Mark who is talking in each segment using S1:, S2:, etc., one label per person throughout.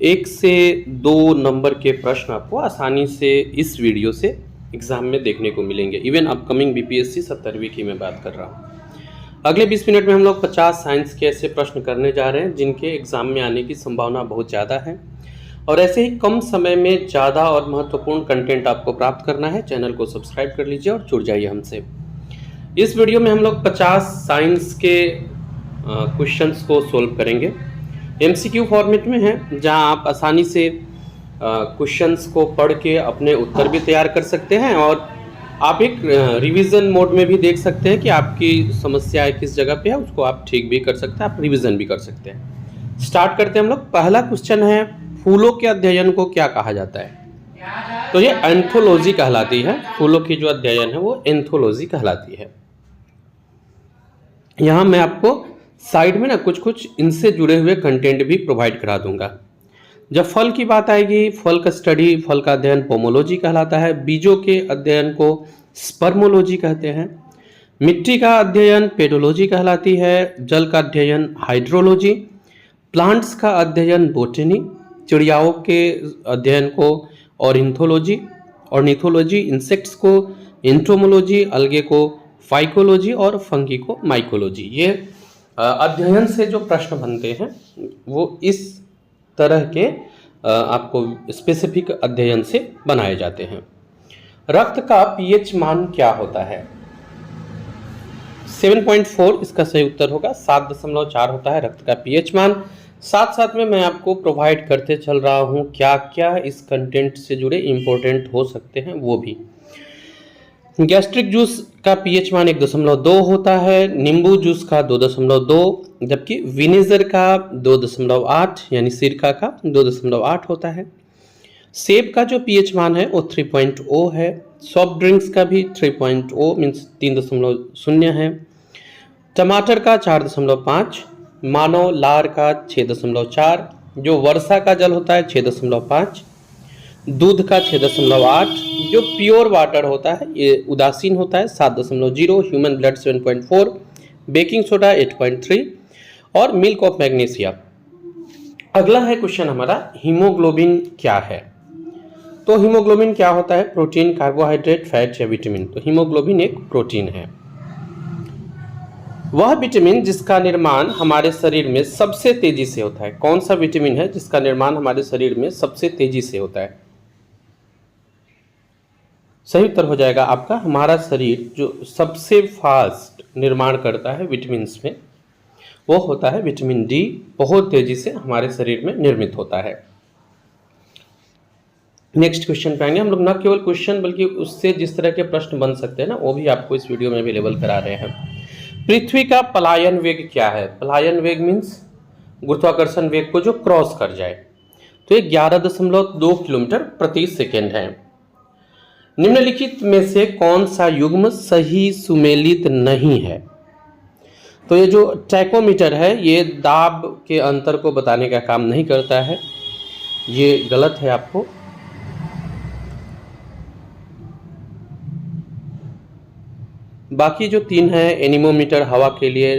S1: 1 से 2 नंबर के प्रश्न आपको आसानी से इस वीडियो से एग्ज़ाम में देखने को मिलेंगे। इवन अपकमिंग बीपीएससी 70वीं की मैं बात कर रहा हूँ। अगले 20 मिनट में हम लोग 50 साइंस के ऐसे प्रश्न करने जा रहे हैं जिनके एग्ज़ाम में आने की संभावना बहुत ज़्यादा है, और ऐसे ही कम समय में ज़्यादा और महत्वपूर्ण कंटेंट आपको प्राप्त करना है। चैनल को सब्सक्राइब कर लीजिए और जुड़ जाइए हमसे। इस वीडियो में हम लोग 50 साइंस के क्वेश्चंस को सोल्व करेंगे। एमसीक्यू फॉर्मेट में है, जहां आप आसानी से क्वेश्चंस को पढ़ के अपने उत्तर भी तैयार कर सकते हैं, और आप एक रिवीजन मोड में भी देख सकते हैं कि आपकी समस्या किस जगह पे है, उसको आप ठीक भी कर सकते हैं, आप रिवीजन भी कर सकते हैं। स्टार्ट करते हैं हम लोग। पहला क्वेश्चन है, फूलों के अध्ययन को क्या कहा जाता है? तो ये एंथोलॉजी कहलाती है। फूलों की जो अध्ययन है वो एंथोलॉजी कहलाती है। यहाँ मैं आपको साइड में ना कुछ इनसे जुड़े हुए कंटेंट भी प्रोवाइड करा दूंगा। जब फल की बात आएगी, फल का स्टडी, फल का अध्ययन पोमोलॉजी कहलाता है। बीजों के अध्ययन को स्पर्मोलॉजी कहते हैं। मिट्टी का अध्ययन पेडोलॉजी कहलाती है। जल का अध्ययन हाइड्रोलॉजी। प्लांट्स का अध्ययन बोटनी। चिड़ियाओं के अध्ययन को ऑर्निथोलॉजी। इंसेक्ट्स को एंटोमोलॉजी। अलगे को फाइकोलॉजी और फंगी को माइकोलॉजी। ये अध्ययन से जो प्रश्न बनते हैं वो इस तरह के आपको स्पेसिफिक अध्ययन से बनाए जाते हैं। रक्त का पीएच मान क्या होता है? 7.4 इसका सही उत्तर होगा। 7.4 होता है रक्त का पीएच मान। साथ साथ में मैं आपको प्रोवाइड करते चल रहा हूँ क्या क्या इस कंटेंट से जुड़े इंपॉर्टेंट हो सकते हैं वो भी। गैस्ट्रिक जूस का पीएच मान 1.2 होता है। नींबू जूस का 2.2, जबकि विनेगर का 2.8 यानी सिरका का 2.8 होता है। सेब का जो पीएच मान है वो 3.0 है। सॉफ्ट ड्रिंक्स का भी 3.0 मीन्स 3.0 है। टमाटर का 4.5, मानव लार का 6.4, जो वर्षा का जल होता है 6.5, दूध का 6.8, जो प्योर वाटर होता है ये उदासीन होता है 7.0, ह्यूमन ब्लड 7.4, बेकिंग सोडा 8.3 और मिल्क ऑफ मैग्नीशिया। अगला है क्वेश्चन हमारा, हीमोग्लोबिन क्या है? तो हीमोग्लोबिन क्या होता है? प्रोटीन, कार्बोहाइड्रेट, फैट या विटामिन? तो हीमोग्लोबिन एक प्रोटीन है। वह विटामिन जिसका निर्माण हमारे शरीर में सबसे तेजी से होता है। कौन सा विटामिन है जिसका निर्माण हमारे शरीर में सबसे तेजी से होता है? सही उत्तर हो जाएगा आपका, हमारा शरीर जो सबसे फास्ट निर्माण करता है विटामिन्स में वो होता है विटामिन डी। बहुत तेजी से हमारे शरीर में निर्मित होता है। नेक्स्ट क्वेश्चन पे आएंगे हम लोग। न केवल क्वेश्चन बल्कि उससे जिस तरह के प्रश्न बन सकते हैं ना वो भी आपको इस वीडियो में अवेलेबल करा रहे हैं। पृथ्वी का पलायन वेग क्या है? पलायन वेग मीन्स गुरुत्वाकर्षण वेग को जो क्रॉस कर जाए, तो ये 11.2 किलोमीटर प्रति सेकेंड है। निम्नलिखित में से कौन सा युग्म सही सुमेलित नहीं है? तो ये जो टैकोमीटर है ये दाब के अंतर को बताने का काम नहीं करता है, ये गलत है आपको। बाकी जो 3 है, एनीमोमीटर हवा के लिए,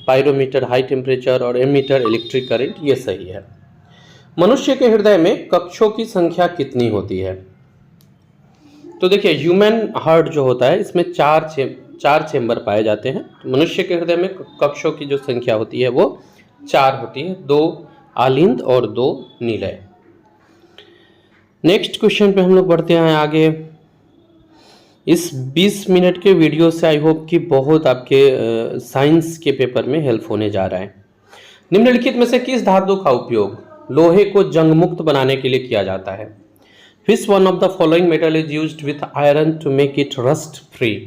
S1: पायरोमीटर हाई टेम्परेचर और एमीटर इलेक्ट्रिक करंट, ये सही है। मनुष्य के हृदय में कक्षों की संख्या कितनी होती है? तो देखिए, ह्यूमन हार्ट जो होता है इसमें चार चेंबर पाए जाते हैं। तो मनुष्य के हृदय में कक्षों की जो संख्या होती है वो 4 होती है, 2 आलिंद और 2 निलय। नेक्स्ट क्वेश्चन पे हम लोग बढ़ते हैं आगे। इस 20 मिनट के वीडियो से आई होप कि बहुत आपके साइंस के पेपर में हेल्प होने जा रहा है। निम्नलिखित में से किस धातु का उपयोग लोहे को जंग मुक्त बनाने के लिए किया जाता है? Which one of the following metal is used with iron to make it rust free?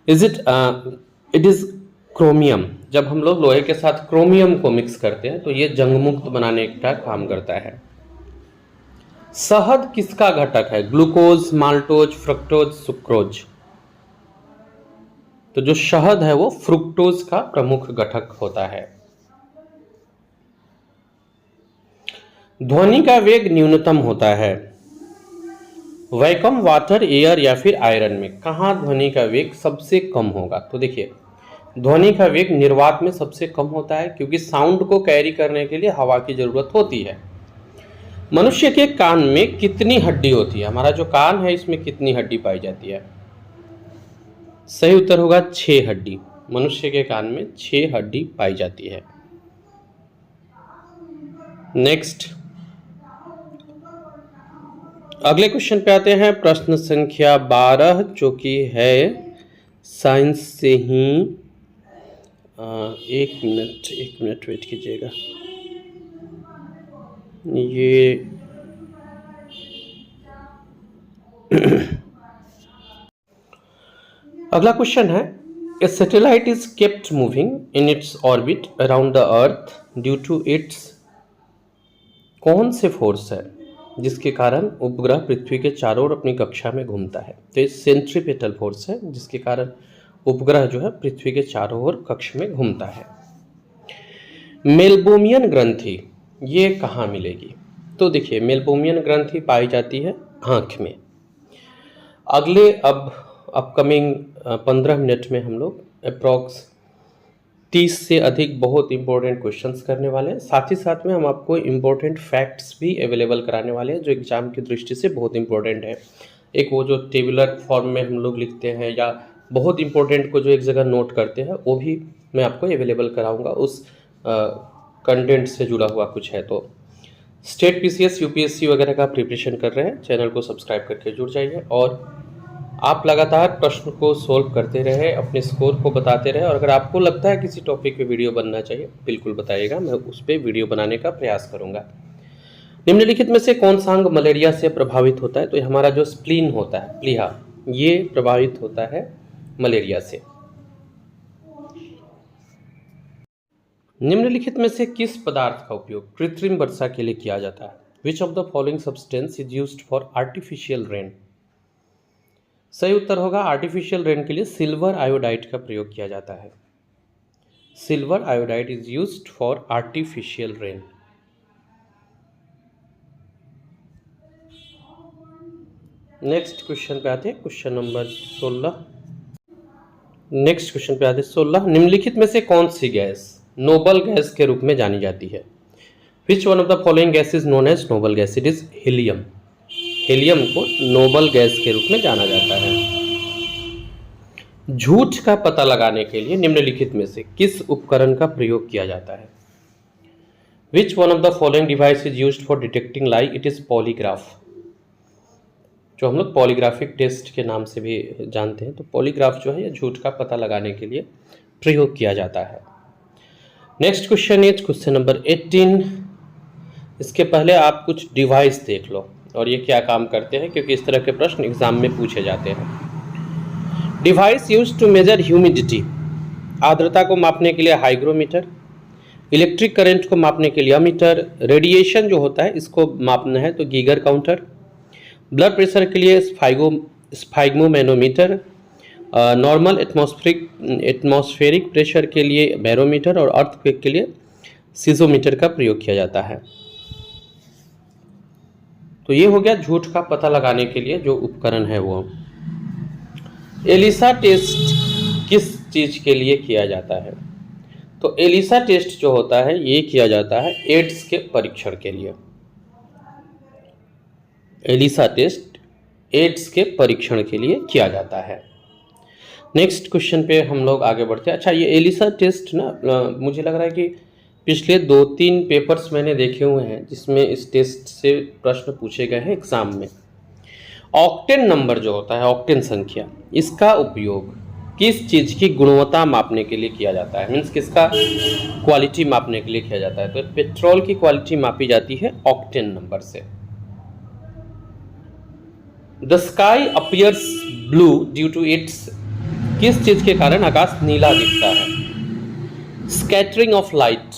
S1: It is chromium। जब हम लोग लोहे के साथ क्रोमियम को मिक्स करते हैं तो ये जंग मुक्त बनाने का काम करता है। शहद किसका घटक है? Glucose, maltose, fructose, sucrose? तो जो शहद है वो फ्रुक्टोज का प्रमुख घटक होता है। ध्वनि का वेग न्यूनतम होता है वैक्यूम, वाटर, एयर या फिर आयरन में? कहाँ ध्वनि का वेग सबसे कम होगा? तो देखिए, ध्वनि का वेग निर्वात में सबसे कम होता है क्योंकि साउंड को कैरी करने के लिए हवा की जरूरत होती है। मनुष्य के कान में कितनी हड्डी होती है? हमारा जो कान है इसमें कितनी हड्डी पाई जाती है? सही उत्तर होगा 6 हड्डी। मनुष्य के कान में 6 हड्डी पाई जाती है। नेक्स्ट, अगले क्वेश्चन पे आते हैं। प्रश्न संख्या 12 जो कि है साइंस से ही। एक मिनट वेट कीजिएगा। ये अगला क्वेश्चन है, a satellite is kept moving in its orbit around the earth due to its, कौन से फोर्स है जिसके कारण उपग्रह पृथ्वी के चारों ओर अपनी कक्षा में घूमता है? तो ये सेंट्रीपेटल फोर्स है जिसके कारण उपग्रह जो है पृथ्वी के चारों ओर कक्ष में घूमता है। मेलबोमियन ग्रंथि ये कहाँ मिलेगी? तो देखिए, मेलबोमियन ग्रंथि पाई जाती है आँख में। अगले अपकमिंग 15 मिनट में हम लोग अप्रॉक्स 30 से अधिक बहुत इंपॉर्टेंट क्वेश्चंस करने वाले हैं। साथ ही साथ में हम आपको इंपॉर्टेंट फैक्ट्स भी अवेलेबल कराने वाले हैं जो एग्जाम की दृष्टि से बहुत इंपॉर्टेंट है। एक वो जो टेबुलर फॉर्म में हम लोग लिखते हैं या बहुत इंपॉर्टेंट को जो एक जगह नोट करते हैं, वो भी मैं आपको अवेलेबल कराऊंगा। उस कंटेंट से जुड़ा हुआ कुछ है तो स्टेट पीसीएस यूपीएससी वगैरह का प्रिपरेशन कर रहे हैं, चैनल को सब्सक्राइब करके जुड़ जाइए और आप लगातार प्रश्न को सोल्व करते रहे, अपने स्कोर को बताते रहे। और अगर आपको लगता है किसी टॉपिक पे वीडियो बनना चाहिए, बिल्कुल बताइएगा, मैं उस पर वीडियो बनाने का प्रयास करूंगा। निम्नलिखित में से कौन सा अंग मलेरिया से प्रभावित होता है? तो हमारा जो स्प्लीन होता है, प्लीहा, ये प्रभावित होता है मलेरिया से। निम्नलिखित में से किस पदार्थ का उपयोग कृत्रिम वर्षा के लिए किया जाता है? विच of the following substance is used for artificial rain? सही उत्तर होगा आर्टिफिशियल रेन के लिए सिल्वर आयोडाइड का प्रयोग किया जाता है। Silver iodide is used for artificial rain. Next question पे आते हैं, क्वेश्चन नंबर 16। नेक्स्ट क्वेश्चन पे आते हैं 16। निम्नलिखित में से कौन सी गैस नोबल गैस के रूप में जानी जाती है? Which one of the following gas is known as noble gas? It is helium. Helium को नोबल गैस के रूप में जाना जाता है। झूठ का पता लगाने के लिए निम्नलिखित में से किस उपकरण का प्रयोग किया जाता है? Which one of the following device is used for detecting lie? It is polygraph, जो हम लोग पॉलीग्राफिक टेस्ट के नाम से भी जानते हैं। तो पॉलीग्राफ जो है ये झूठ का पता लगाने के लिए प्रयोग किया जाता है। Next question is question number 18। इसके पहले आप कुछ डिवाइस देख लो और ये क्या काम करते हैं, क्योंकि इस तरह के प्रश्न एग्जाम में पूछे जाते हैं। Device used to measure humidity, आर्द्रता को मापने के लिए हाइग्रोमीटर, इलेक्ट्रिक करंट को मापने के लिए अमीटर, रेडिएशन जो होता है इसको मापना है तो गीगर काउंटर, ब्लड प्रेशर के लिए स्फाइग्मोमैनोमीटर, नॉर्मल एटमॉस्फेरिक प्रेशर के लिए बैरोमीटर और अर्थक्वेक के लिए सीजोमीटर का प्रयोग किया जाता है। तो ये हो गया झूठ का पता लगाने के लिए जो उपकरण है वो। एलिसा टेस्ट किस चीज के लिए किया जाता है? तो एलिसा टेस्ट जो होता है ये किया जाता है एड्स के परीक्षण के लिए। एलिसा टेस्ट एड्स के परीक्षण के लिए किया जाता है। नेक्स्ट क्वेश्चन पे हम लोग आगे बढ़ते हैं। अच्छा, ये एलिसा टेस्ट ना मुझे लग रहा है कि पिछले 2-3 पेपर्स मैंने देखे हुए हैं जिसमें इस टेस्ट से प्रश्न पूछे गए हैं एग्जाम में। ऑक्टेन नंबर जो होता है, ऑक्टेन संख्या, इसका उपयोग किस चीज़ की गुणवत्ता मापने के लिए किया जाता है? मीन्स किसका क्वालिटी मापने के लिए किया जाता है? तो पेट्रोल की क्वालिटी मापी जाती है ऑक्टेन नंबर से। The sky appears blue due to its, किस चीज के कारण आकाश नीला दिखता है? स्कैटरिंग ऑफ लाइट,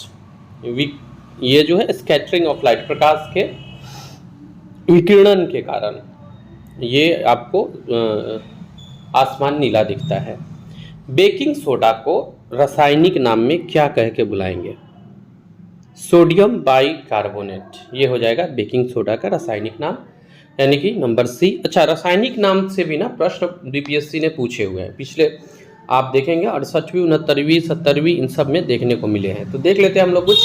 S1: ये जो है स्कैटरिंग ऑफ लाइट, प्रकाश के विकिरणन के कारण ये आपको आसमान नीला दिखता है। बेकिंग सोडा को रासायनिक नाम में क्या कह के बुलाएंगे? सोडियम बाइकार्बोनेट, ये हो जाएगा बेकिंग सोडा का रासायनिक नाम, यानी कि नंबर सी। अच्छा, रासायनिक नाम से भी ना प्रश्न बीपीएससी ने पूछे हुए हैं। पिछले आप देखेंगे 68वीं 69वीं 70वीं इन सब में देखने को मिले हैं। तो देख लेते हैं हम लोग कुछ।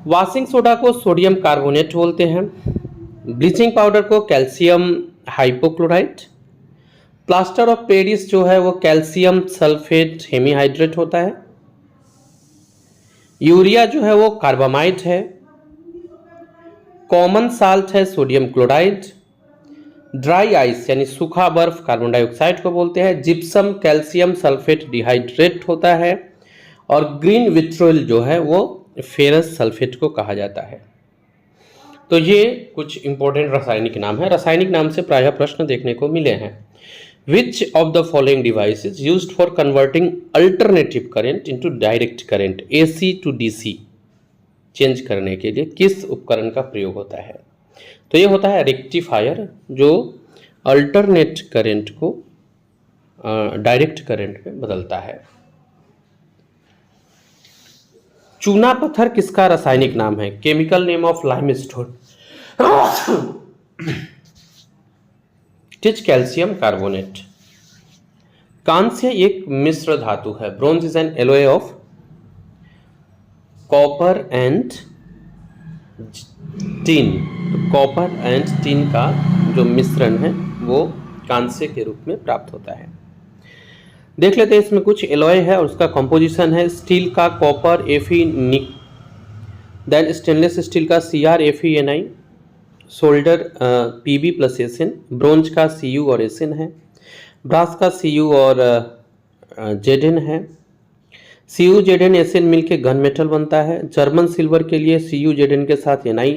S1: वॉशिंग सोडा को सोडियम कार्बोनेट बोलते हैं, ब्लीचिंग पाउडर को calcium hypochlorite, plaster of Paris जो है वो कैल्शियम सल्फेट हेमीहाइड्रेट होता है, यूरिया जो है वो कार्बामाइड है, कॉमन साल्ट है सोडियम क्लोराइड, ड्राई आइस यानी सूखा बर्फ कार्बन डाइऑक्साइड को बोलते हैं, जिप्सम कैल्शियम सल्फेट डिहाइड्रेट होता है, और ग्रीन विट्रोल जो है वो फेरस सल्फेट को कहा जाता है। तो ये कुछ इंपॉर्टेंट रासायनिक नाम है। रासायनिक नाम से प्रायः प्रश्न देखने को मिले हैं। Which of the following device is used for converting alternative current into direct current, AC to DC change करने के लिए किस उपकरण का प्रयोग होता है? तो ये होता है रेक्टिफायर, जो अल्टरनेट करंट को डायरेक्ट करंट में बदलता है। चूना पत्थर किसका रासायनिक नाम है? Chemical name of limestone, teach calcium carbonate. कांस्य एक मिश्र धातु है। Bronze is an alloy of copper and tin. तो कॉपर एंड टिन का जो मिश्रण है वो कांस्य के रूप में प्राप्त होता है। देख लेते हैं इसमें कुछ एलॉय है और उसका कंपोजिशन है। स्टील का कॉपर Fe निक, देन स्टेनलेस स्टील का Cr Fe Ni, solder Pb plus Sn, bronze का Cu और Sn है, ब्रास का Cu और Zn है, Cu Zn Sn मिलके गन मेटल बनता है। जर्मन सिल्वर के लिए Cu Zn के साथ Ni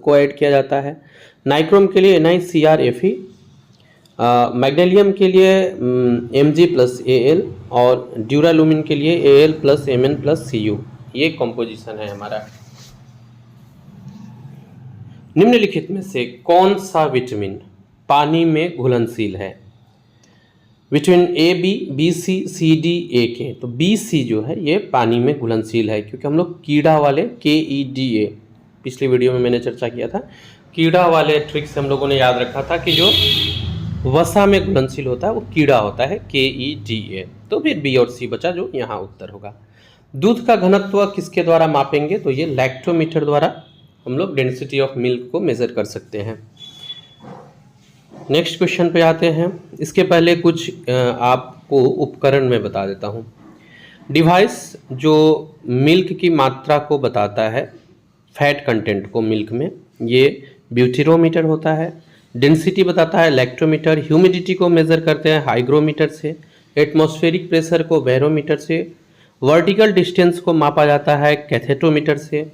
S1: को ऐड किया जाता है। नाइक्रोम के लिए Ni Cr Fe, मैग्नीशियम के लिए Mg प्लस Al, और ड्यूरालुमिन के लिए Al plus Mn plus Cu। ये कॉम्पोजिशन है हमारा। निम्नलिखित में से कौन सा विटामिन पानी में घुलनशील है? Vitamin AB, BC, CD, AK। तो BC जो है ये पानी में घुलनशील है, क्योंकि हम लोग कीड़ा वाले KEDA, पिछली वीडियो में मैंने चर्चा किया था, कीड़ा वाले ट्रिक से हम लोगों ने याद रखा था कि जो वसा में घुलनशील होता है वो कीड़ा होता है KEDA। तो फिर B और C बचा, जो यहाँ उत्तर होगा। दूध का घनत्व किसके द्वारा मापेंगे? तो ये लैक्टोमीटर द्वारा हम लोग डेंसिटी ऑफ मिल्क को मेजर कर सकते हैं। नेक्स्ट क्वेश्चन पे आते हैं। इसके पहले कुछ आपको उपकरण में बता देता हूँ। डिवाइस जो मिल्क की मात्रा को बताता है, फैट कंटेंट को मिल्क में, ये ब्यूटीरोमीटर होता है। डेंसिटी बताता है लैक्टोमीटर। ह्यूमिडिटी को मेज़र करते हैं हाइग्रोमीटर से। एटमॉस्फेरिक प्रेशर को बैरोमीटर से। वर्टिकल डिस्टेंस को मापा जाता है कैथेटोमीटर से।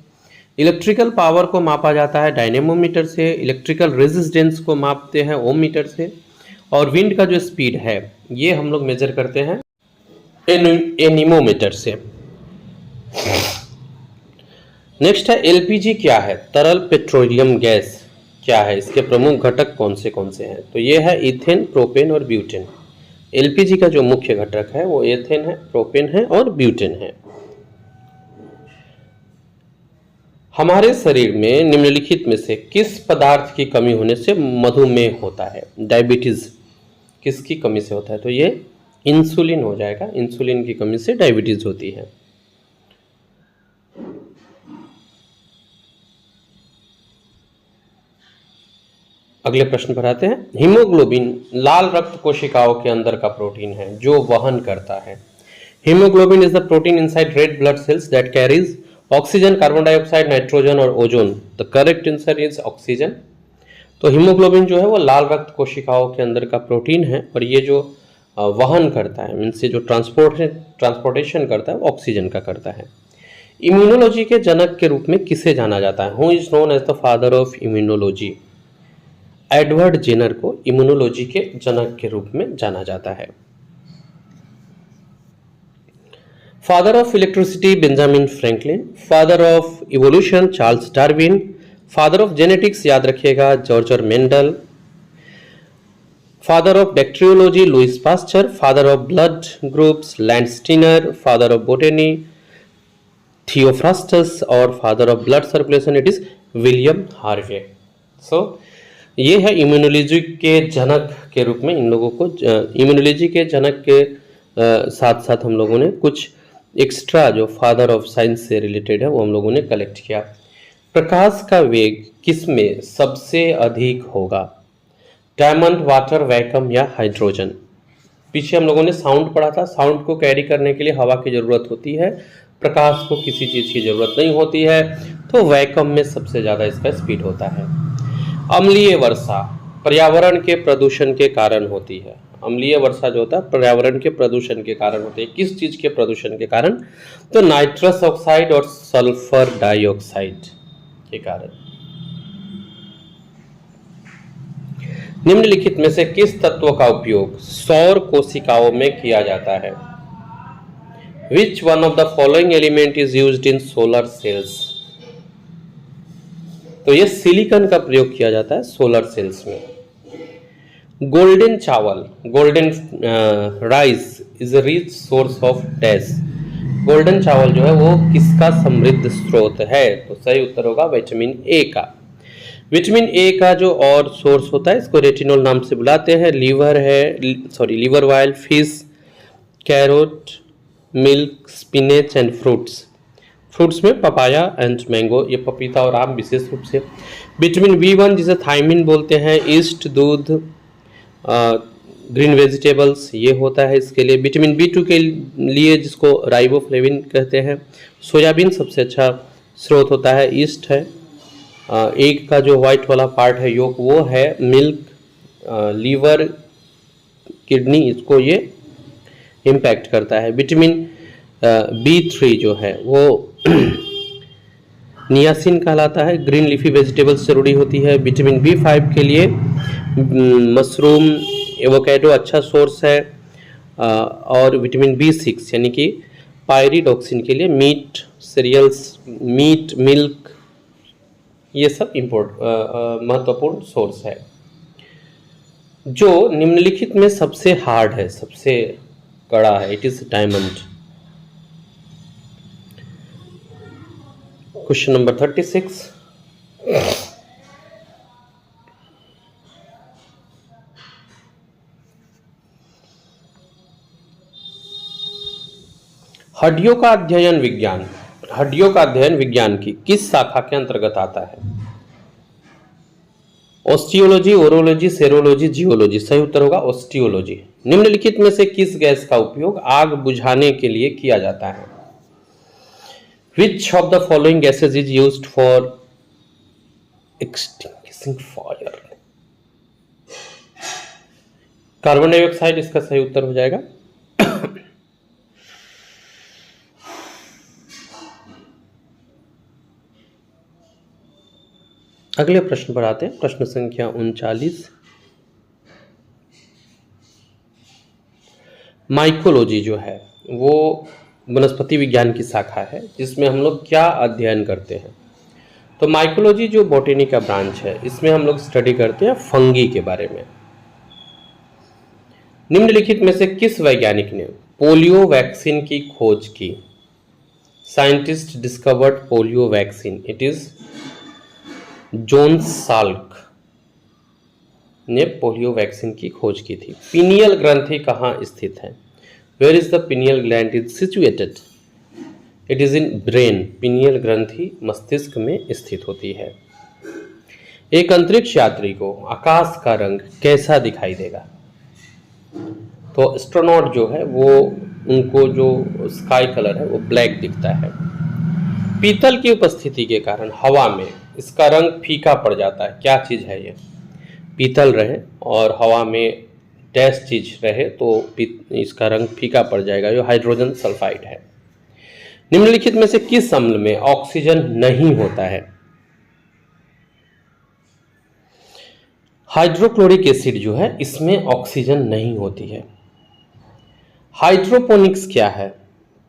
S1: इलेक्ट्रिकल पावर को मापा जाता है डायनेमोमीटर से। इलेक्ट्रिकल रेजिस्टेंस को मापते हैं ओम मीटर से। और विंड का जो स्पीड है ये हम लोग मेजर करते हैं एनीमोमीटर से। नेक्स्ट है एलपीजी क्या है? तरल पेट्रोलियम गैस क्या है? इसके प्रमुख घटक कौन से हैं? तो ये है इथेन, प्रोपेन और ब्यूटेन। एलपीजी का जो मुख्य घटक है वो एथेन है, प्रोपेन है और ब्यूटेन है। हमारे शरीर में निम्नलिखित में से किस पदार्थ की कमी होने से मधुमेह होता है? डायबिटीज किसकी कमी से होता है? तो ये इंसुलिन हो जाएगा। इंसुलिन की कमी से डायबिटीज होती है। अगले प्रश्न पर आते हैं। हीमोग्लोबिन लाल रक्त कोशिकाओं के अंदर का प्रोटीन है जो वहन करता है। Haemoglobin is the protein inside red blood cells that carries oxygen, carbon dioxide, nitrogen और ozone. The correct answer is oxygen. तो हीमोग्लोबिन जो है वो लाल रक्त कोशिकाओं के अंदर का प्रोटीन है और ये जो वहन करता है, इनसे जो ट्रांसपोर्टेशन करता है वो ऑक्सीजन का करता है। इम्यूनोलॉजी के जनक के रूप में किसे जाना जाता है? Who is known as the father of immunology? Edward Jenner को इम्यूनोलॉजी के जनक के रूप में जाना जाता है। Father of electricity Benjamin Franklin. Father of evolution Charles Darwin. Father of genetics याद रखिएगा George Mendel. Father of bacteriology Louis Pasteur. Father of blood groups Landsteiner. Father of botany Theophrastus और father of blood circulation it is William Harvey. So ये है immunology के जनक के रूप में इन लोगों को, इम्यूनोलॉजी के जनक के साथ साथ हम लोगों ने कुछ एक्स्ट्रा जो फादर ऑफ साइंस से रिलेटेड है वो हम लोगों ने कलेक्ट किया। प्रकाश का वेग किसमें सबसे अधिक होगा? डायमंड, वाटर, वैक्यूम या हाइड्रोजन? पीछे हम लोगों ने साउंड पढ़ा था। साउंड को कैरी करने के लिए हवा की जरूरत होती है, प्रकाश को किसी चीज की जरूरत नहीं होती है, तो वैक्यूम में सबसे ज्यादा इसका स्पीड होता है। अम्लीय वर्षा पर्यावरण के प्रदूषण के कारण होती है। अम्लीय वर्षा जो होता है पर्यावरण के प्रदूषण के कारण होती है। किस चीज के प्रदूषण के कारण? तो नाइट्रस ऑक्साइड और सल्फर डाइऑक्साइड के कारण। निम्नलिखित में से किस तत्व का उपयोग सौर कोशिकाओं में किया जाता है? Which one of the following element is used in solar cells? तो ये सिलिकॉन का प्रयोग किया जाता है सोलर सेल्स में। गोल्डन चावल, golden rice is a rich source of dash. Golden चावल जो है वो किसका समृद्ध स्रोत है? तो सही उत्तर होगा विटामिन ए का। विटामिन ए का जो और सोर्स होता है इसको रेटिनॉल नाम से बुलाते हैं। लीवर है, liver oil, fish, carrot, milk, spinach and fruits. Fruits में पपाया एंड मैंगो, ये पपीता और आम विशेष रूप से। विटामिन बी1 जिसे थायमिन बोलते हैं, ईस्ट, दूध, ग्रीन वेजिटेबल्स, ये होता है इसके लिए। विटामिन बी2 के लिए जिसको राइबोफ्लेविन कहते हैं। सोयाबीन सबसे अच्छा स्रोत होता है, ईस्ट है। एग का जो वाइट वाला पार्ट है योक वो है। मिल्क, लीवर, किडनी, इसको ये इम्पैक्ट करता है। विटामिन बी3 जो है वो नियासिन कहलाता है। ग्रीन लीफी वेजिटेबल्स जरूरी होती है। विटामिन बी5 के लिए मशरूम, एवोकेडो अच्छा सोर्स है। और विटामिन बी6 यानी कि पायरिडॉक्सिन के लिए मीट, सीरियल्स, मीट, मिल्क, ये सब महत्वपूर्ण सोर्स है। जो निम्नलिखित में सबसे हार्ड है, सबसे कड़ा है, it is diamond. Question number 36। हड्डियों का अध्ययन विज्ञान, हड्डियों का अध्ययन विज्ञान की किस शाखा के अंतर्गत आता है? Osteology, orology, serology, geology? सही उत्तर होगा ऑस्टियोलॉजी। निम्नलिखित में से किस गैस का उपयोग आग बुझाने के लिए किया जाता है? Which of the following gases is used for extinguishing fire? Carbon dioxide इसका सही उत्तर हो जाएगा। अगले प्रश्न पर आते हैं, प्रश्न संख्या 39। माइकोलॉजी जो है वो वनस्पति विज्ञान की शाखा है जिसमें हम लोग क्या अध्ययन करते हैं? तो माइकोलॉजी जो बॉटनी का ब्रांच है इसमें हम लोग स्टडी करते हैं फंगी के बारे में। निम्नलिखित में से किस वैज्ञानिक ने पोलियो वैक्सीन की खोज की? Scientist discovered polio vaccine, it is John Salk ने पोलियो वैक्सीन की खोज की थी। पीनियल ग्रंथि कहाँ स्थित है? Where is the pineal gland is situated? It is in brain. Pineal ग्रंथि मस्तिष्क में स्थित होती है। एक अंतरिक्ष यात्री को आकाश का रंग कैसा दिखाई देगा? तो एस्ट्रोनॉट जो है वो उनको जो स्काई कलर है वो ब्लैक दिखता है। पीतल की उपस्थिति के कारण हवा में इसका रंग फीका पड़ जाता है, क्या चीज है ये? पीतल रहे और हवा में डैश चीज रहे तो इसका रंग फीका पड़ जाएगा, जो हाइड्रोजन सल्फाइड है। निम्नलिखित में से किस अम्ल में ऑक्सीजन नहीं होता है? हाइड्रोक्लोरिक एसिड जो है इसमें ऑक्सीजन नहीं होती है। हाइड्रोपोनिक्स क्या है?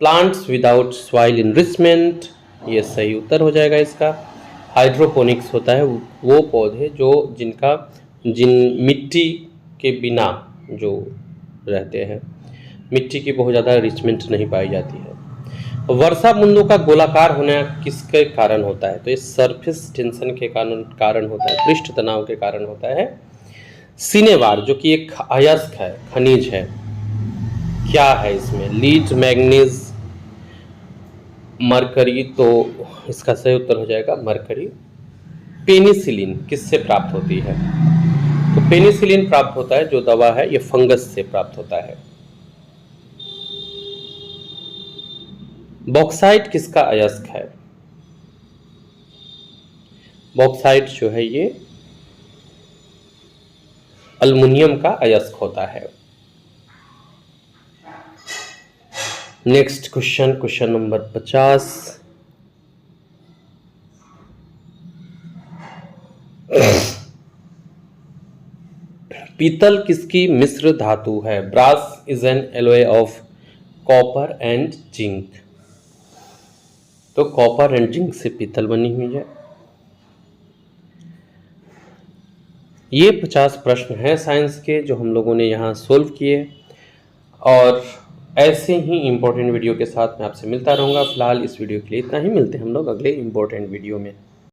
S1: प्लांट्स विदाउट सॉइल इनरिचमेंट, ये सही उत्तर हो जाएगा इसका। हाइड्रोपोनिक्स होता है वो पौधे जिन मिट्टी के बिना जो रहते हैं, मिट्टी की बहुत ज़्यादा रिचमेंट नहीं पाई जाती है। वर्षा बूंदों का गोलाकार होना किसके कारण होता है? तो ये सरफेस टेंशन के कारण होता है, पृष्ठ तनाव के कारण होता है। सिनेवार जो कि एक अयस्क है, खनिज है, क्या है इसमें? लीड, मैग्नीज, मरकरी, तो इसका सही उत्तर हो जाएगा मरकरी। पेनिसिलिन किससे प्राप्त होती है? तो पेनिसिलिन प्राप्त होता है, जो दवा है ये फंगस से प्राप्त होता है। बॉक्साइट किसका अयस्क है? बॉक्साइट जो है ये अल्युमिनियम का अयस्क होता है। Next question, question number 50। पीतल किसकी मिश्र धातु है? Brass is an alloy of copper and zinc. तो कॉपर एंड जिंक से पीतल बनी हुई है। ये 50 प्रश्न हैं साइंस के जो हम लोगों ने यहाँ सोल्व किए, और ऐसे ही इम्पोर्टेंट वीडियो के साथ मैं आपसे मिलता रहूँगा। फिलहाल इस वीडियो के लिए इतना ही, मिलते हैं हम लोग अगले इम्पोर्टेंट वीडियो में।